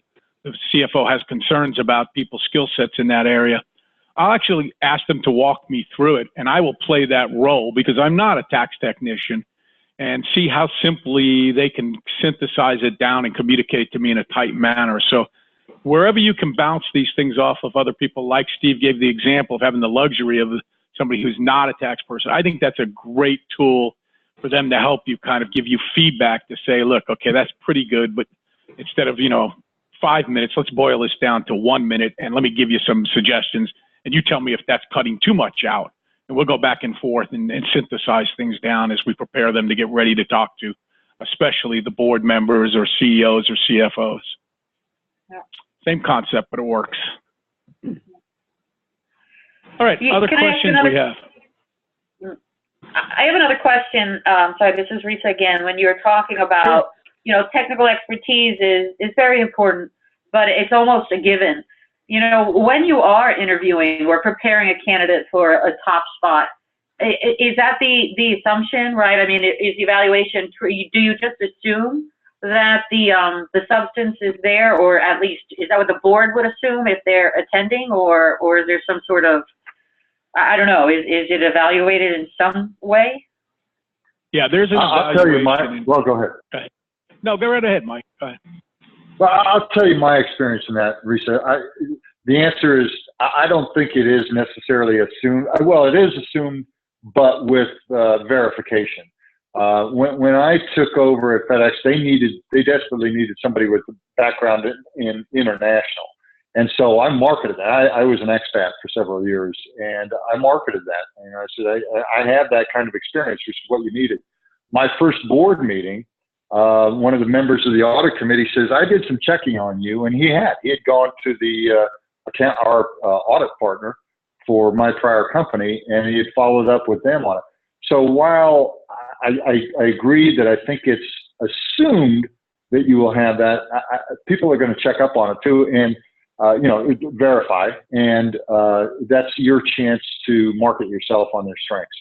CFO has concerns about people's skill sets in that area. I'll actually ask them to walk me through it, and I will play that role because I'm not a tax technician, and see how simply they can synthesize it down and communicate to me in a tight manner. So wherever you can bounce these things off of other people, like Steve gave the example of having the luxury of somebody who's not a tax person, I think that's a great tool for them to help you kind of give you feedback to say, look, okay, that's pretty good, but instead of, 5 minutes, let's boil this down to 1 minute, and let me give you some suggestions. And you tell me if that's cutting too much out. And we'll go back and forth and synthesize things down as we prepare them to get ready to talk to, especially the board members or CEOs or CFOs. Yeah. Same concept, but it works. All right, other questions we have? I have another question. Sorry, this is Risa again. When you're talking about, technical expertise is very important, but it's almost a given. when you are interviewing or preparing a candidate for a top spot, is that the assumption, right? I mean, is the evaluation, do you just assume that the substance is there, or at least is that what the board would assume if they're attending, or is there some sort of, I don't know, is it evaluated in some way? Yeah, there's an I'll tell you, Mike. Well, go ahead. Go ahead. No, go right ahead, Mike. Go ahead. Well, I'll tell you my experience in that, Risa. The answer is I don't think it is necessarily assumed. Well, it is assumed, but with verification. When I took over at FedEx, they desperately needed somebody with a background in international. And so I marketed that. I was an expat for several years, and I marketed that. And I said, I have that kind of experience, which is what you needed. My first board meeting, one of the members of the audit committee says, I did some checking on you. And he had gone to the our audit partner for my prior company, and he had followed up with them on it. So while I agree that I think it's assumed that you will have that, people are going to check up on it too, and verify, and that's your chance to market yourself on their strengths.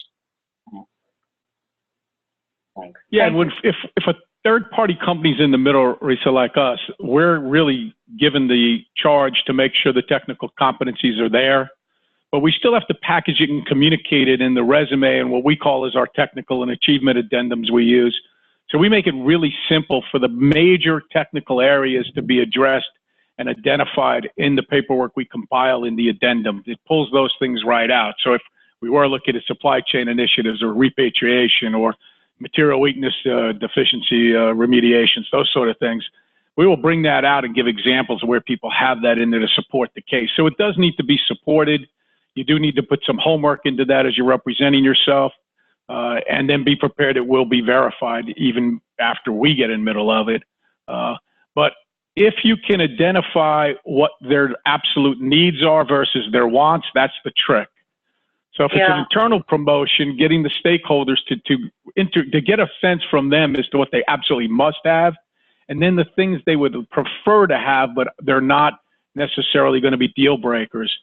Thanks. Yeah, and if a third-party company's in the middle, Risa, like us, we're really given the charge to make sure the technical competencies are there, but we still have to package it and communicate it in the resume and what we call as our technical and achievement addendums we use. So we make it really simple for the major technical areas to be addressed and identified in the paperwork we compile in the addendum. It pulls those things right out. So if we were looking at supply chain initiatives or repatriation or material weakness deficiency remediations, those sort of things, we will bring that out and give examples of where people have that in there to support the case. So it does need to be supported. You do need to put some homework into that as you're representing yourself, and then be prepared it will be verified even after we get in the middle of it. But if you can identify what their absolute needs are versus their wants, that's the trick. So if it's an internal promotion, getting the stakeholders to get a sense from them as to what they absolutely must have, and then the things they would prefer to have, but they're not necessarily going to be deal breakers.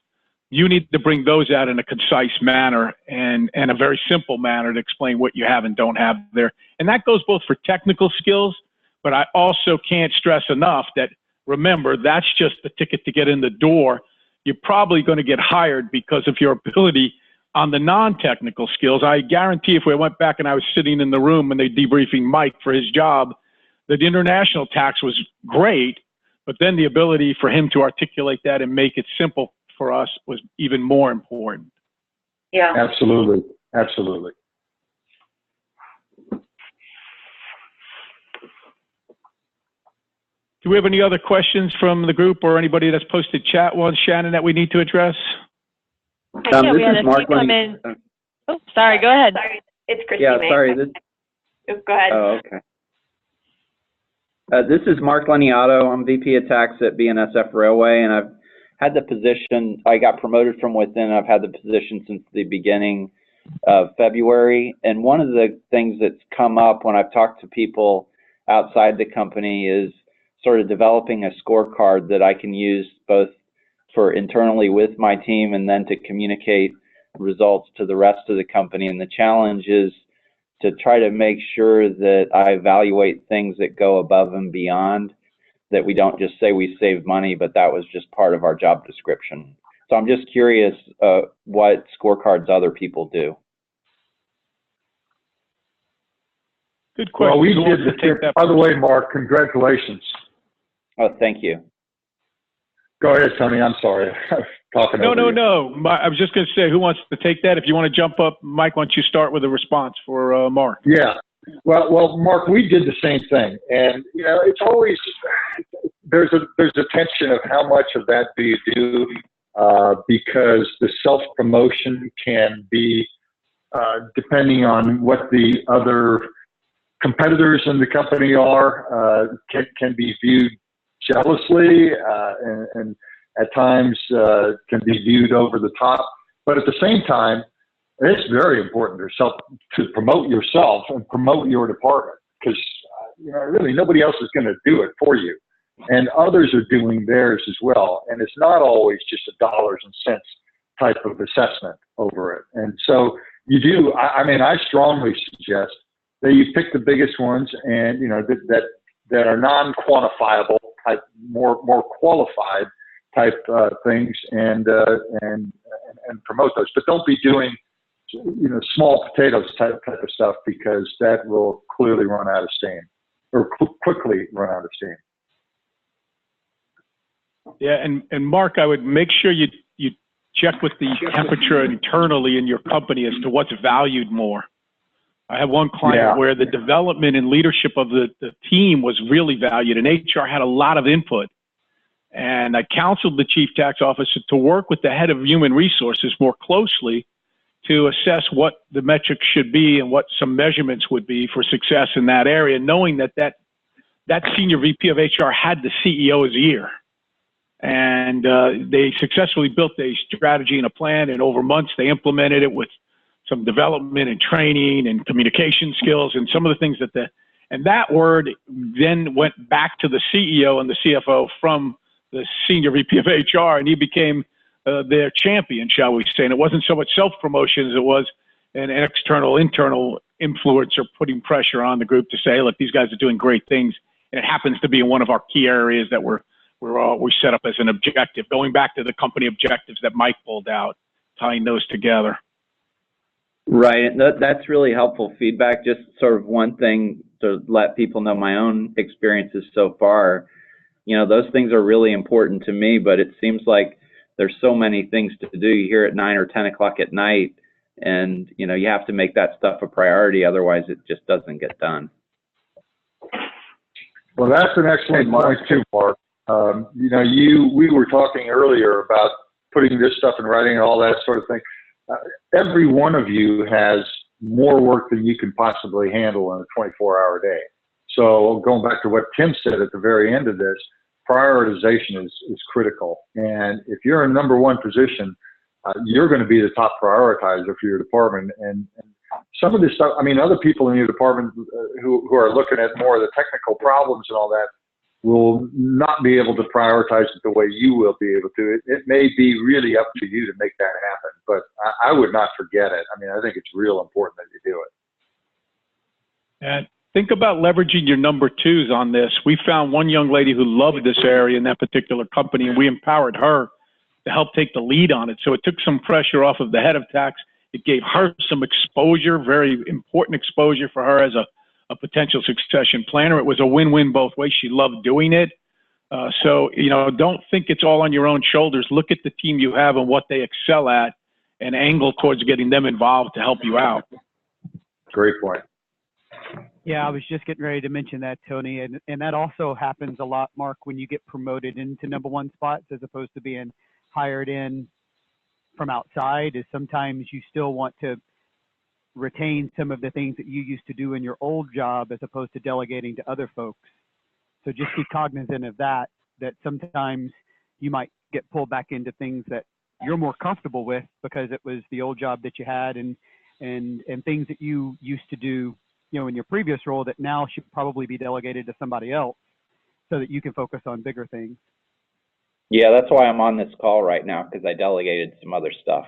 You need to bring those out in a concise manner and a very simple manner to explain what you have and don't have there. And that goes both for technical skills, but I also can't stress enough that, remember, that's just the ticket to get in the door. You're probably going to get hired because of your ability on the non-technical skills. I guarantee if we went back and I was sitting in the room and they debriefing Mike for his job, that international tax was great, but then the ability for him to articulate that and make it simple for us was even more important. Yeah. Absolutely. Absolutely. Do we have any other questions from the group or anybody that's posted chat ones, Shannon, that we need to address? Yeah, we had a few come in. Oh, sorry, go ahead. Sorry, it's Christy. Yeah, sorry. Go ahead. Oh, okay. This is Mark Leniato. I'm VP of Tax at BNSF Railway, and I've had the position, I got promoted from within. I've had the position since the beginning of February. And one of the things that's come up when I've talked to people outside the company is sort of developing a scorecard that I can use both for internally with my team and then to communicate results to the rest of the company. And the challenge is to try to make sure that I evaluate things that go above and beyond, that we don't just say we saved money, but that was just part of our job description. So I'm just curious what scorecards other people do. Good question. Well, we did the by the way, Mark, congratulations. Oh, thank you. Go ahead, Tony. I'm sorry. Talking No. I was just going to say, who wants to take that? If you want to jump up, Mike, why don't you start with a response for Mark? Yeah. Well, Mark, we did the same thing, and it's always there's a tension of how much of that do you do because the self-promotion can be depending on what the other competitors in the company are can be viewed jealously and at times can be viewed over the top. But at the same time, it's very important to promote yourself and promote your department because really nobody else is going to do it for you. and others are doing theirs as well. And it's not always just a dollars and cents type of assessment over it. And so you do, I strongly suggest that you pick the biggest ones and, that are non-quantifiable type, more qualified type things and promote those. But don't be doing, small potatoes type of stuff, because that will clearly run out of steam, or quickly run out of steam. Yeah, and Mark, I would make sure you check with the temperature internally in your company as to what's valued more. I have one client where the development and leadership of the team was really valued, and HR had a lot of input. And I counseled the chief tax officer to work with the head of human resources more closely to assess what the metrics should be and what some measurements would be for success in that area, knowing that senior VP of HR had the CEO's ear. And they successfully built a strategy and a plan, and over months they implemented it with some development and training and communication skills and some of the things and that word then went back to the CEO and the CFO from the senior VP of HR, and he became their champion, shall we say. And it wasn't so much self-promotion as it was an internal influencer putting pressure on the group to say, look, these guys are doing great things. And it happens to be in one of our key areas that we set up as an objective, going back to the company objectives that Mike pulled out, tying those together. Right. That's really helpful feedback. Just sort of one thing to let people know my own experiences so far. Those things are really important to me, but it seems like there's so many things to do. You hear at 9 or 10 o'clock at night, and, you have to make that stuff a priority. Otherwise, it just doesn't get done. Well, that's an excellent point too, Mark. We were talking earlier about putting this stuff in writing and all that sort of thing. Every one of you has more work than you can possibly handle in a 24-hour day. So going back to what Tim said at the very end of this, prioritization is critical. And if you're in number one position, you're going to be the top prioritizer for your department. And some of this stuff, other people in your department who are looking at more of the technical problems and all that will not be able to prioritize it the way you will be able to. It may be really up to you to make that happen, but I would not forget it. I think it's real important that you do it. And think about leveraging your number twos on this. We found one young lady who loved this area in that particular company, and we empowered her to help take the lead on it. So it took some pressure off of the head of tax. It gave her some exposure, very important exposure for her as a potential succession planner. It was a win-win both ways. She loved doing it. So don't think it's all on your own shoulders. Look at the team you have and what they excel at and angle towards getting them involved to help you out. Great point. Yeah, I was just getting ready to mention that, Tony. And that also happens a lot, Mark, when you get promoted into number one spots as opposed to being hired in from outside, is sometimes you still want to retain some of the things that you used to do in your old job as opposed to delegating to other folks. So just be cognizant of that sometimes you might get pulled back into things that you're more comfortable with because it was the old job that you had and things that you used to do, in your previous role that now should probably be delegated to somebody else so that you can focus on bigger things. Yeah, that's why I'm on this call right now, because I delegated some other stuff.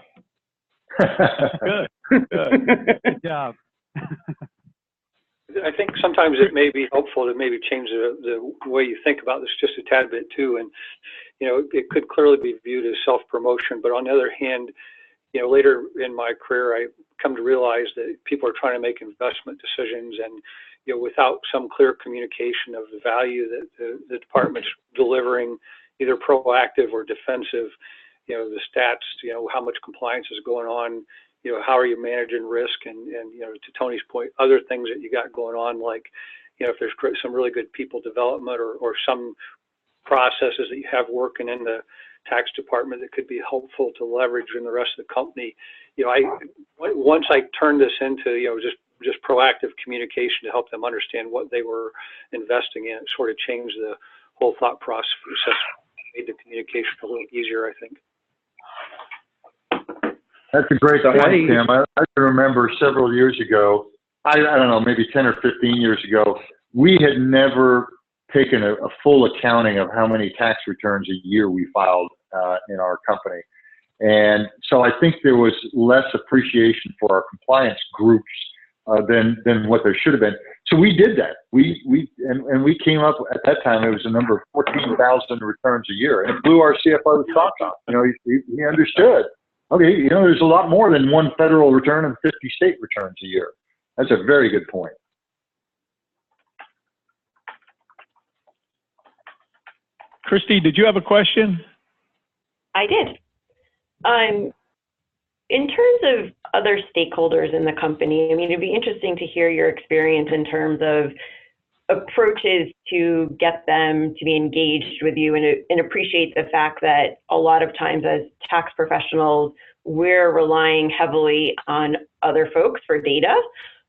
Good. Good job. I think sometimes it may be helpful to maybe change the way you think about this just a tad bit too. And, it could clearly be viewed as self-promotion, but on the other hand, later in my career, I come to realize that people are trying to make investment decisions and, without some clear communication of the value that the department's delivering, either proactive or defensive, the stats, how much compliance is going on, how are you managing risk, and to Tony's point, other things that you got going on, like, if there's some really good people development or some processes that you have working in the tax department that could be helpful to leverage in the rest of the company. Once I turned this into, just proactive communication to help them understand what they were investing in, it sort of changed the whole thought process, made the communication a little easier, I think. That's a great point, Tim. I can remember several years ago, I don't know, maybe 10 or 15 years ago, we had never taken a full accounting of how many tax returns a year we filed in our company. And so I think there was less appreciation for our compliance groups than what there should have been. So we did that. We came up at that time. It was a number of 14,000 returns a year, and it blew our CFO's socks off. You know, he understood. Okay, you know, there's a lot more than one federal return and 50 state returns a year. That's a very good point. Christy, did you have a question? I did. In terms of other stakeholders in the company, I mean, it'd be interesting to hear your experience in terms of approaches to get them to be engaged with you and appreciate the fact that a lot of times as tax professionals, we're relying heavily on other folks for data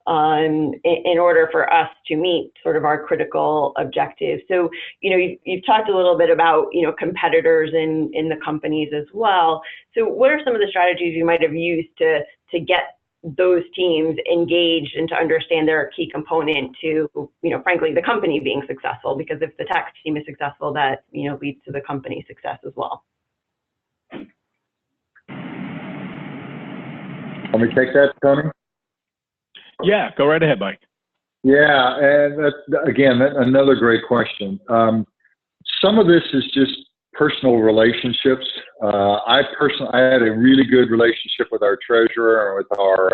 in order for us to meet sort of our critical objectives. So, you know, you've talked a little bit about, you know, competitors in the companies as well. So what are some of the strategies you might have used to get those teams engaged and to understand they're a key component to, you know, frankly, the company being successful? Because if the tax team is successful, that, you know, leads to the company's success as well. Let me take that, Tony. Yeah, go right ahead, Mike. Yeah, and again, another great question. Some of this is just personal relationships. I had a really good relationship with our treasurer and with our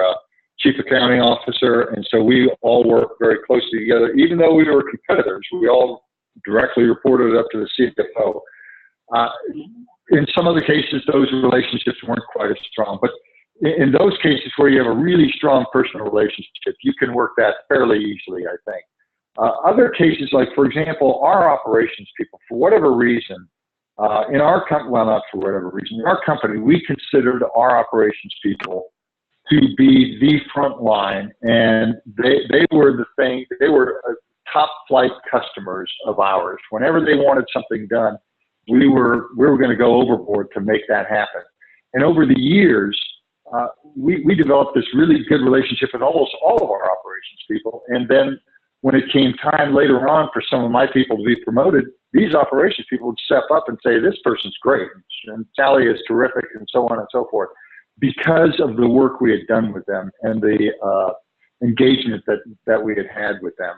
chief accounting officer, and so we all worked very closely together. Even though we were competitors, we all directly reported up to the CFO. In some other cases, those relationships weren't quite as strong, but in those cases where you have a really strong personal relationship, you can work that fairly easily, I think. Other cases, like, for example, our operations people, for whatever reason, in our company, well, not for whatever reason, in our company, we considered our operations people to be the front line, and they were the thing, they were top flight customers of ours. Whenever they wanted something done, we were going to go overboard to make that happen. And over the years, we developed this really good relationship with almost all of our operations people. And then when it came time later on for some of my people to be promoted, these operations people would step up and say, this person's great, and Sally is terrific, and so on and so forth, because of the work we had done with them and the engagement that we had had with them.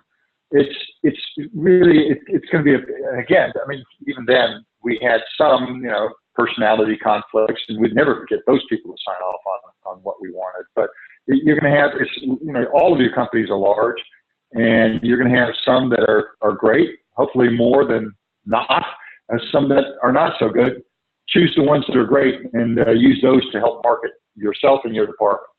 It's really going to be, again, I mean, even then we had some, you know, personality conflicts, and we'd never get those people to sign off on what we wanted. But you're going to have, you know, all of your companies are large, and you're going to have some that are great, hopefully more than not, and some that are not so good. Choose the ones that are great and use those to help market yourself and your departments.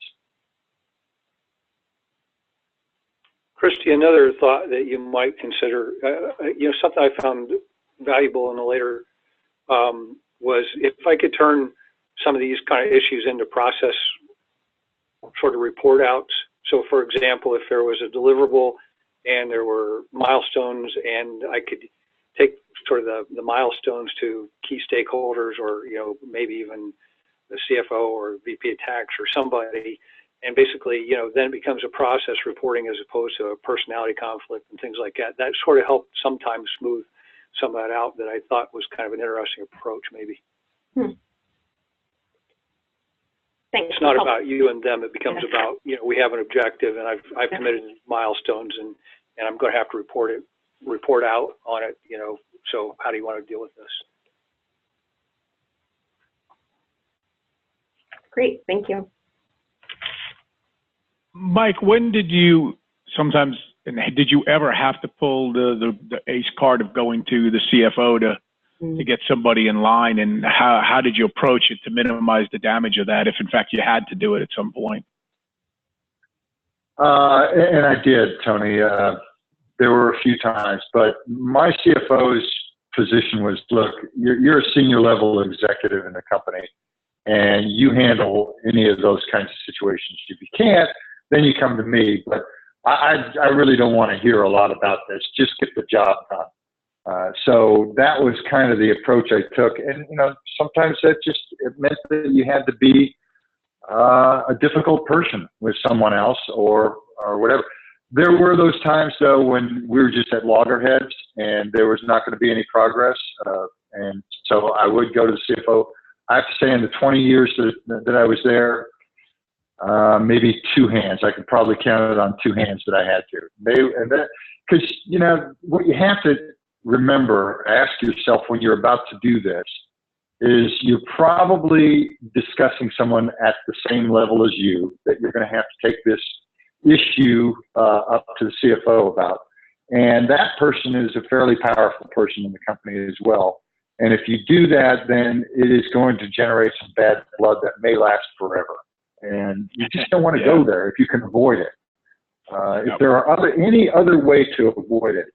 Christy, another thought that you might consider, you know, something I found valuable in the later was if I could turn some of these kind of issues into process sort of report outs. So for example, if there was a deliverable and there were milestones, and I could take sort of the milestones to key stakeholders, or, you know, maybe even the CFO or VP of tax or somebody, and basically, you know, then it becomes a process reporting as opposed to a personality conflict and things like that. That sort of helped sometimes smooth some of that out, that I thought was kind of an interesting approach, maybe. Thanks. It's not about you and them. It becomes about, you know, we have an objective, and I've committed milestones, and I'm going to have to report out on it, you know, so how do you want to deal with this? Great, thank you. Mike, when did you ever have to pull the ace card of going to the CFO to get somebody in line, and how did you approach it to minimize the damage of that, if in fact you had to do it at some point? And I did, Tony. There were a few times, but my CFO's position was, look, you're a senior level executive in the company, and you handle any of those kinds of situations. If you can't, then you come to me. But I really don't want to hear a lot about this. Just get the job done. So that was kind of the approach I took. And, you know, sometimes it meant that you had to be a difficult person with someone else or whatever. There were those times, though, when we were just at loggerheads and there was not going to be any progress. And so I would go to the CFO. I have to say, in the 20 years that I was there, maybe two hands. I could probably count it on two hands that I had to. Because, you know, what you have to remember, ask yourself when you're about to do this, is you're probably discussing someone at the same level as you that you're going to have to take this issue up to the CFO about. And that person is a fairly powerful person in the company as well. And if you do that, then it is going to generate some bad blood that may last forever. And you just don't want to go there if you can avoid it. If there are any other way to avoid it,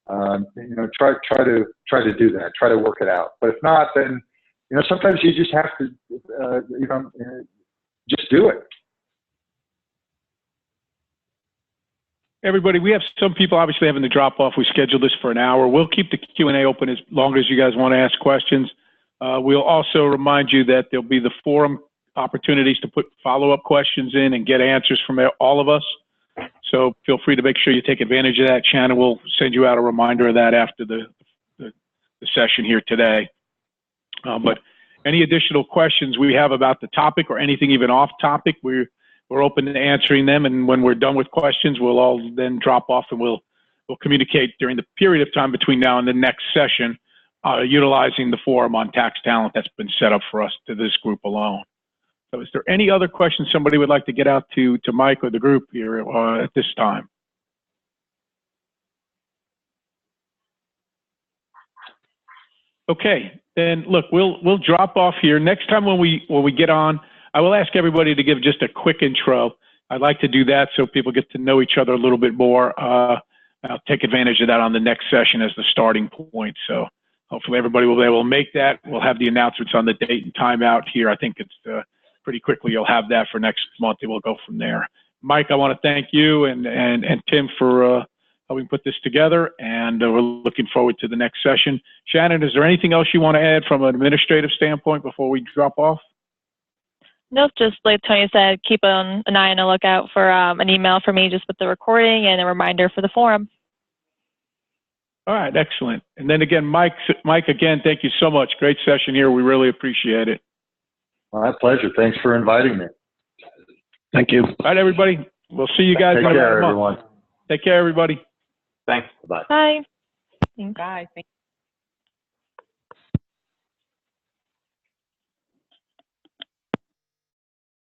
you know, try to do that. Try to work it out. But if not, then, you know, sometimes you just have to, you know, just do it. Everybody, we have some people obviously having to drop off. We scheduled this for an hour. We'll keep the Q&A open as long as you guys want to ask questions. We'll also remind you that there'll be the forum opportunities to put follow-up questions in and get answers from all of us. So feel free to make sure you take advantage of that. Shannon will send you out a reminder of that after the session here today. But any additional questions we have about the topic or anything even off topic, we're open to answering them. And when we're done with questions, we'll all then drop off and we'll communicate during the period of time between now and the next session, utilizing the forum on TaxTalent that's been set up for us to this group alone. So is there any other questions somebody would like to get out to Mike or the group here at this time? Okay, then look, we'll drop off here. Next time when we get on, I will ask everybody to give just a quick intro. I'd like to do that so people get to know each other a little bit more. I'll take advantage of that on the next session as the starting point. So hopefully everybody will be able to make that. We'll have the announcements on the date and time out here. I think it's pretty quickly you'll have that for next month, and we'll go from there. Mike, I want to thank you and Tim for helping put this together, and we're looking forward to the next session. Shannon, is there anything else you want to add from an administrative standpoint before we drop off? Nope, just like Tony said, keep an eye on the lookout for an email from me just with the recording and a reminder for the forum. All right, excellent. And then again, Mike, again, thank you so much. Great session here. We really appreciate it. My pleasure. Thanks for inviting me. Thank you. All right, everybody. We'll see you guys in a month. Take care, everyone. Take care, everybody. Thanks. Bye. Bye. Bye.